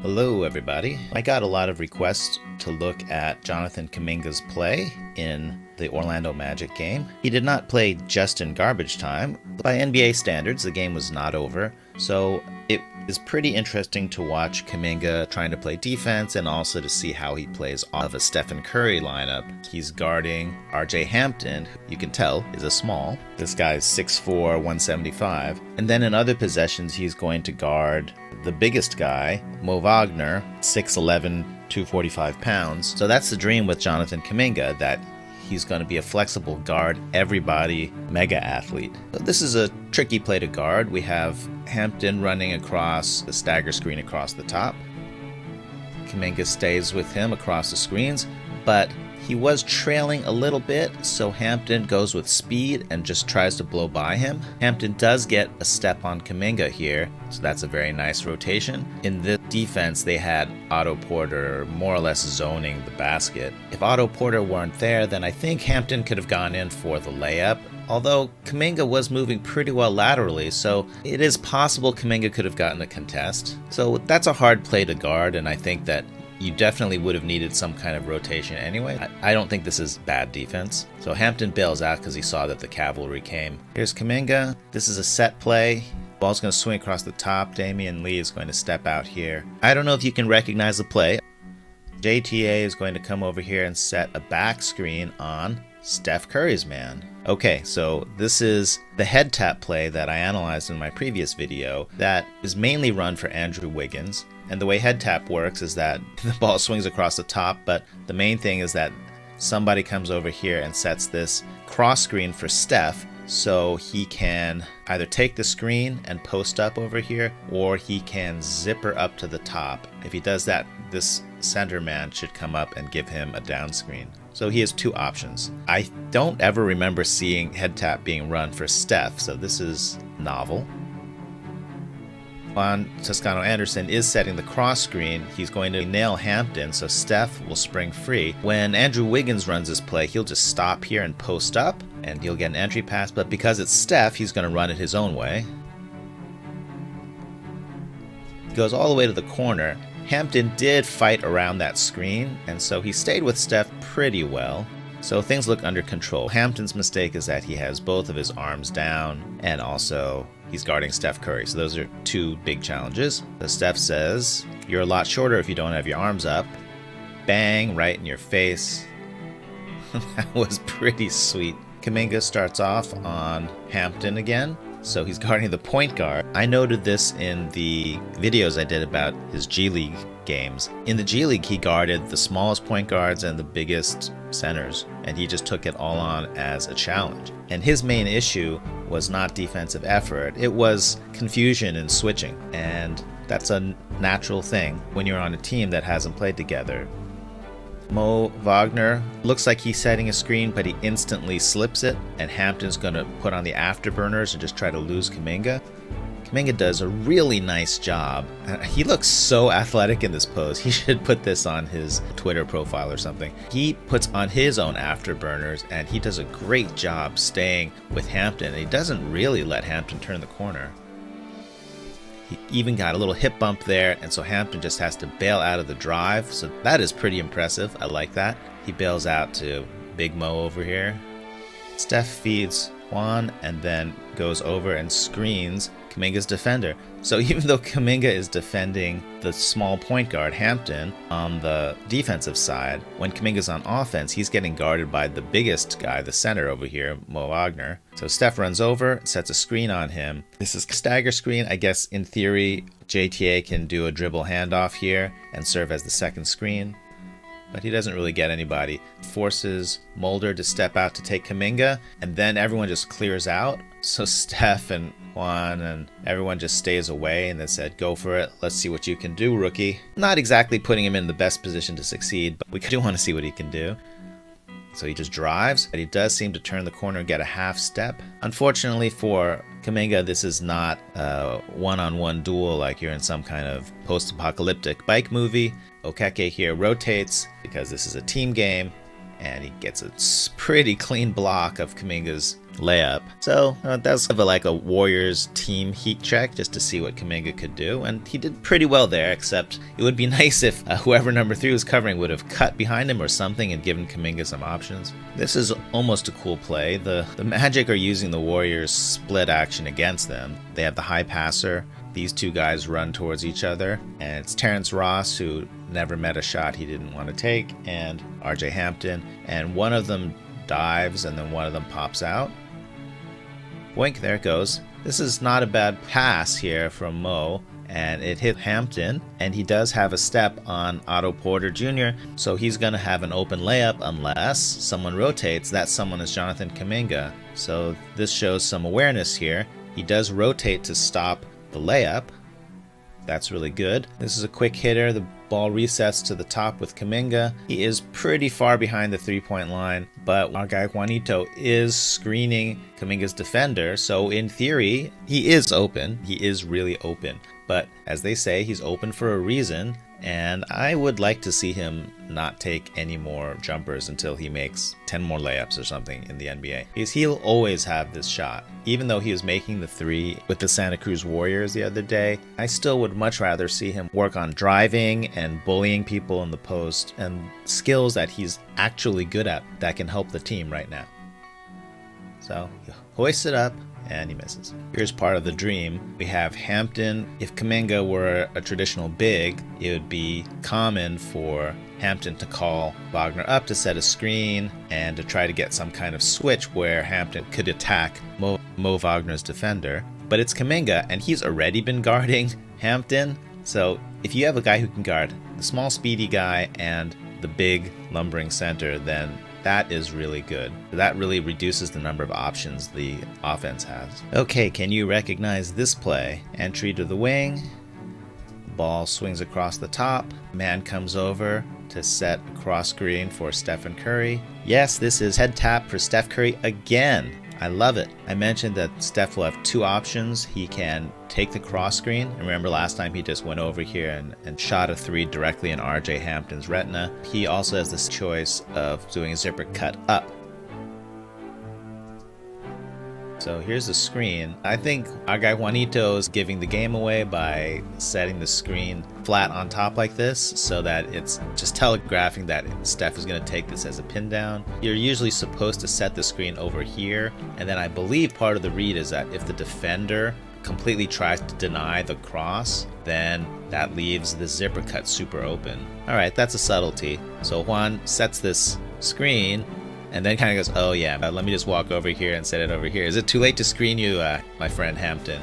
Hello everybody. I got a lot of requests to look at Jonathan Kuminga's play in the Orlando Magic game. He did not play just in garbage time. By NBA standards, the game was not over, so it is pretty interesting to watch Kuminga trying to play defense and also to see how he plays off of a Steph Curry lineup. He's guarding RJ Hampton, who you can tell is a small. This guy's 6'4", 175. And then in other possessions, he's going to guard the biggest guy, Wagner, 6'11", 245 pounds. So that's the dream with Jonathan Kuminga, that he's going to be a flexible guard, everybody mega athlete. So this is a tricky play to guard. We have Hampton running across the stagger screen across the top. Kuminga stays with him across the screens, but he was trailing a little bit, so Hampton goes with speed and just tries to blow by him. Hampton does get a step on Kuminga here, so that's a very nice rotation. In this defense, they had Otto Porter more or less zoning the basket. If Otto Porter weren't there, then I think Hampton could have gone in for the layup, although Kuminga was moving pretty well laterally, so it is possible Kuminga could have gotten a contest. So that's a hard play to guard, and I think that you definitely would have needed some kind of rotation anyway. I don't think this is bad defense. So Hampton bails out because he saw that the cavalry came. Here's Kuminga. This is a set play. Ball's going to swing across the top. Damion Lee is going to step out here. I don't know if you can recognize the play. JTA is going to come over here and set a back screen on Steph Curry's man. Okay, so this is the head tap play that I analyzed in my previous video that is mainly run for Andrew Wiggins. And the way head tap works is that the ball swings across the top, but the main thing is that somebody comes over here and sets this cross screen for Steph, so he can either take the screen and post up over here, or he can zipper up to the top. If he does that, this center man should come up and give him a down screen. So he has two options. I don't ever remember seeing head tap being run for Steph, so this is novel. Juan Toscano-Anderson is setting the cross screen. He's going to nail Hampton, so Steph will spring free. When Andrew Wiggins runs his play, he'll just stop here and post up, and he'll get an entry pass, but because it's Steph, he's going to run it his own way. He goes all the way to the corner. Hampton did fight around that screen, and so he stayed with Steph pretty well. So things look under control. Hampton's mistake is that he has both of his arms down, and also he's guarding Steph Curry. So those are two big challenges. So Steph says, "You're a lot shorter if you don't have your arms up." Bang, right in your face. That was pretty sweet. Kuminga starts off on Hampton again. So he's guarding the point guard. I noted this in the videos I did about his G League games. In the G League, he guarded the smallest point guards and the biggest centers, and he just took it all on as a challenge. And his main issue was not defensive effort, it was confusion and switching. And that's a natural thing when you're on a team that hasn't played together. Wagner looks like he's setting a screen, but he instantly slips it, and Hampton's going to put on the afterburners and just try to lose Kuminga. Kuminga does a really nice job. He looks so athletic in this pose. He should put this on his Twitter profile or something. He puts on his own afterburners, and he does a great job staying with Hampton. He doesn't really let Hampton turn the corner. He even got a little hip bump there, and so Hampton just has to bail out of the drive. So that is pretty impressive. I like that. He bails out to Big Mo over here. Steph feeds Juan and then goes over and screens Kuminga's defender. So even though Kuminga is defending the small point guard Hampton on the defensive side, when Kuminga's on offense, he's getting guarded by the biggest guy, the center over here, Wagner. So Steph runs over, sets a screen on him. This is stagger screen. I guess in theory, JTA can do a dribble handoff here and serve as the second screen, but he doesn't really get anybody. Forces Mulder to step out to take Kuminga, and then everyone just clears out. So Steph and Juan and everyone just stays away, and they said, "Go for it. Let's see what you can do, rookie." Not exactly putting him in the best position to succeed, but we do want to see what he can do. So he just drives, but he does seem to turn the corner and get a half step. Unfortunately for Kuminga, this is not a one-on-one duel like you're in some kind of post-apocalyptic bike movie. Okeke here rotates because this is a team game, and he gets a pretty clean block of Kuminga's layup. So that's kind of like a Warriors team heat check just to see what Kuminga could do. And he did pretty well there, except it would be nice if whoever number 3 was covering would have cut behind him or something and given Kuminga some options. This is almost a cool play. The Magic are using the Warriors split action against them. They have the high passer. These two guys run towards each other, and it's Terrence Ross, who never met a shot he didn't want to take, and RJ Hampton, and one of them dives and then one of them pops out. Boink, there it goes. This is not a bad pass here from Mo, and it hit Hampton, and he does have a step on Otto Porter Jr., so he's going to have an open layup unless someone rotates. That someone is Jonathan Kuminga, so this shows some awareness here. He does rotate to stop the layup. That's really good. This is a quick hitter. The ball resets to the top with Kuminga. He is pretty far behind the three-point line, but our guy Juanito is screening Kuminga's defender, so in theory, he is open. He is really open. But as they say, he's open for a reason, and I would like to see him not take any more jumpers until he makes 10 more layups or something in the NBA. Because he'll always have this shot. Even though he was making the 3 with the Santa Cruz Warriors the other day, I still would much rather see him work on driving and bullying people in the post and skills that he's actually good at that can help the team right now. So he hoists it up, and he misses. Here's part of the dream. We have Hampton. If Kuminga were a traditional big, it would be common for Hampton to call Wagner up to set a screen and to try to get some kind of switch where Hampton could attack Mo Wagner's defender. But it's Kuminga, and he's already been guarding Hampton. So if you have a guy who can guard the small speedy guy and the big lumbering center, then that is really good. That really reduces the number of options the offense has. Okay, can you recognize this play? Entry to the wing, ball swings across the top, man comes over to set a cross screen for Stephen Curry. Yes, this is head tap for Steph Curry again. I love it. I mentioned that Steph will have 2 options. He can take the cross screen. Remember last time he just went over here and shot a 3 directly in RJ Hampton's retina. He also has this choice of doing a zipper cut up. So here's the screen. I think our guy Juanito is giving the game away by setting the screen flat on top like this so that it's just telegraphing that Steph is going to take this as a pin down. You're usually supposed to set the screen over here, and then I believe part of the read is that if the defender completely tries to deny the cross, then that leaves the zipper cut super open. Alright, that's a subtlety. So Juan sets this screen and then kind of goes, oh yeah, let me just walk over here and set it over here. Is it too late to screen you, my friend Hampton?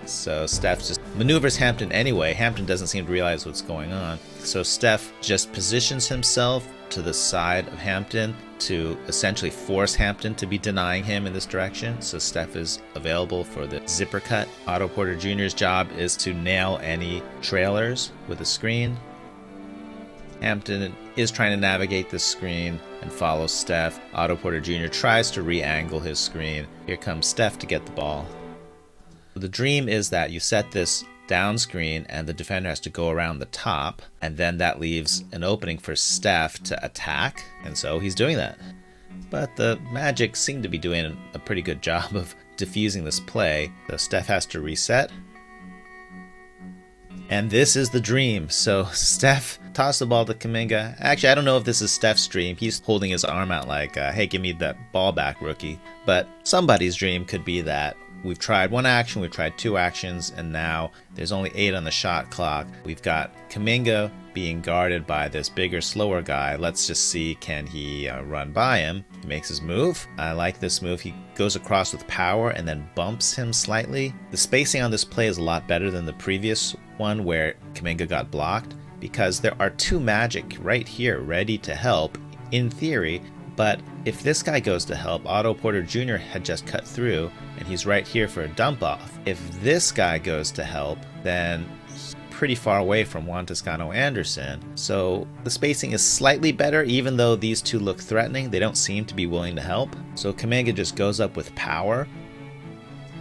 So Steph just maneuvers Hampton anyway. Hampton doesn't seem to realize what's going on. So Steph just positions himself to the side of Hampton to essentially force Hampton to be denying him in this direction. So Steph is available for the zipper cut. Otto Porter Jr.'s job is to nail any trailers with a screen. Hampton is trying to navigate the screen and follow Steph. Otto Porter Jr. tries to re-angle his screen. Here comes Steph to get the ball. The dream is that you set this down screen and the defender has to go around the top, and then that leaves an opening for Steph to attack, and so he's doing that. But the Magic seem to be doing a pretty good job of diffusing this play. So Steph has to reset. And this is the dream. So Steph tossed the ball to Kuminga. Actually, I don't know if this is Steph's dream. He's holding his arm out like, hey, give me that ball back, rookie. But somebody's dream could be that we've tried 1 action, we've tried 2 actions, and now there's only 8 on the shot clock. We've got Kuminga being guarded by this bigger, slower guy. Let's just see, can he run by him? He makes his move. I like this move. He goes across with power and then bumps him slightly. The spacing on this play is a lot better than the previous one where Kuminga got blocked, because there are 2 Magic right here ready to help in theory. But if this guy goes to help, Otto Porter Jr. had just cut through, and he's right here for a dump off. If this guy goes to help, then he's pretty far away from Juan Toscano-Anderson. So the spacing is slightly better, even though these 2 look threatening. They don't seem to be willing to help. So Kuminga just goes up with power.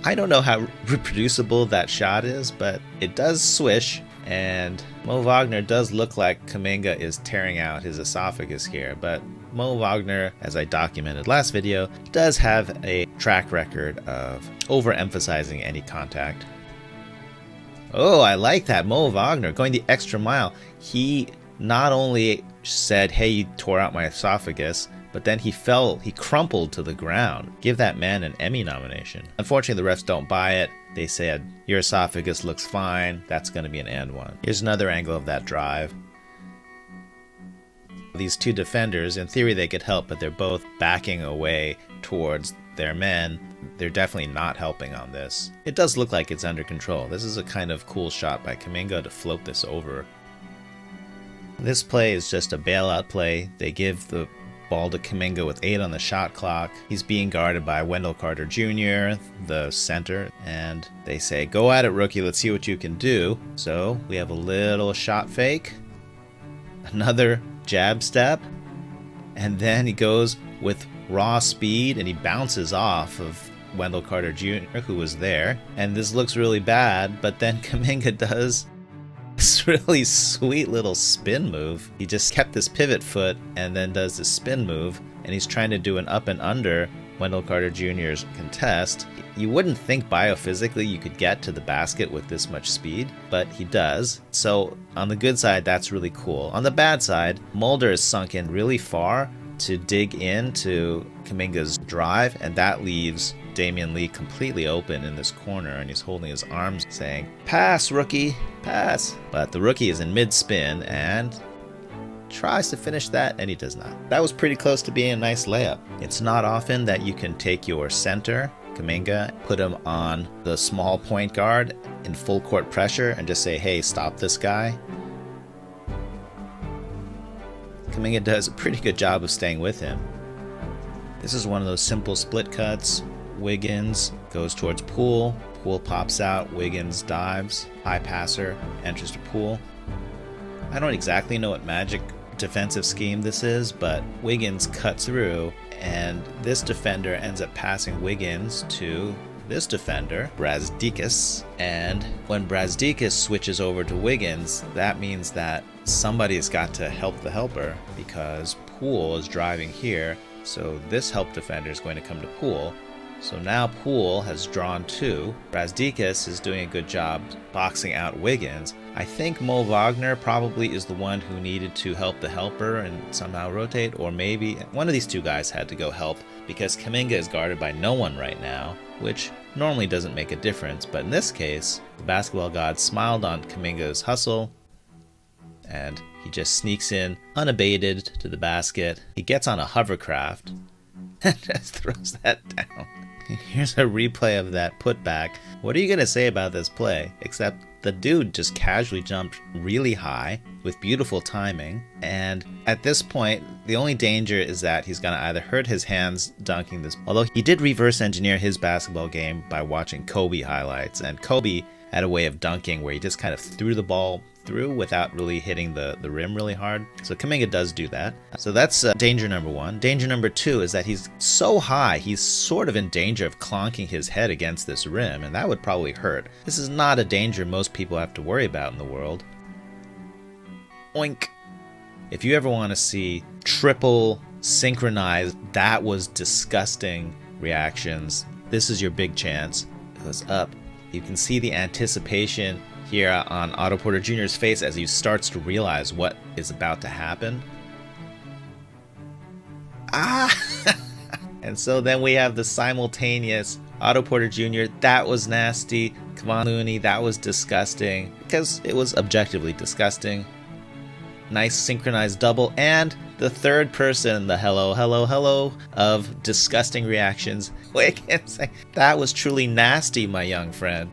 I don't know how reproducible that shot is, but it does swish. And Mo Wagner does look like Kuminga is tearing out his esophagus here, but Mo Wagner, as I documented last video, does have a track record of overemphasizing any contact. Oh, I like that. Mo Wagner going the extra mile. He not only said, hey, you tore out my esophagus, but then he crumpled to the ground. Give that man an Emmy nomination. Unfortunately, the refs don't buy it. They said, your esophagus looks fine. That's going to be an and one. Here's another angle of that drive. These two defenders, in theory, they could help, but they're both backing away towards their men. They're definitely not helping on this. It does look like it's under control. This is a kind of cool shot by Kuminga to float this over. This play is just a bailout play. They give the ball to Kuminga with 8 on the shot clock. He's being guarded by Wendell Carter Jr., the center, and they say, go at it, rookie, let's see what you can do. So we have a little shot fake, another jab step, and then he goes with raw speed and he bounces off of Wendell Carter Jr., who was there, and this looks really bad, but then Kuminga does this really sweet little spin move. He just kept this pivot foot and then does this spin move, and he's trying to do an up and under Wendell Carter Jr.'s contest. You wouldn't think biophysically you could get to the basket with this much speed, but he does. So on the good side, that's really cool. On the bad side, Mulder is sunk in really far to dig into Kuminga's drive, and that leaves Damion Lee completely open in this corner, and he's holding his arms saying, pass, rookie, pass. But the rookie is in mid-spin and tries to finish that, and he does not. That was pretty close to being a nice layup. It's not often that you can take your center, Kuminga, put him on the small point guard in full court pressure and just say, hey, stop this guy. Kuminga does a pretty good job of staying with him. This is one of those simple split cuts. Wiggins goes towards Poole. Poole pops out. Wiggins dives. High passer enters to Poole. I don't exactly know what Magic defensive scheme this is, but Wiggins cuts through, and this defender ends up passing Wiggins to this defender, Brazdeikis. And when Brazdeikis switches over to Wiggins, that means that somebody's got to help the helper, because Poole is driving here. So this help defender is going to come to Poole. So now Poole has drawn 2. Brazdeikis is doing a good job boxing out Wiggins. I think Mo Wagner probably is the one who needed to help the helper and somehow rotate, or maybe one of these two guys had to go help, because Kuminga is guarded by no one right now, which normally doesn't make a difference, but in this case, the basketball god smiled on Kuminga's hustle, and he just sneaks in unabated to the basket. He gets on a hovercraft and just throws that down. Here's a replay of that putback. What are you going to say about this play? Except the dude just casually jumped really high with beautiful timing. And at this point, the only danger is that he's going to either hurt his hands dunking this. Although he did reverse engineer his basketball game by watching Kobe highlights. And Kobe had a way of dunking where he just kind of threw the ball through without really hitting the rim really hard. So Kuminga does do that. So that's danger number 1. Danger number 2 is that he's so high, he's sort of in danger of clonking his head against this rim, and that would probably hurt. This is not a danger most people have to worry about in the world. Oink! If you ever want to see triple synchronized, that was disgusting reactions, this is your big chance. It goes up. You can see the anticipation here on Otto Porter Jr.'s face as he starts to realize what is about to happen. And so then we have the simultaneous Otto Porter Jr., that was nasty. Kevon Looney, that was disgusting, because it was objectively disgusting. Nice synchronized double, and the third person, the hello, hello, hello of disgusting reactions. Wiggins, that was truly nasty, my young friend.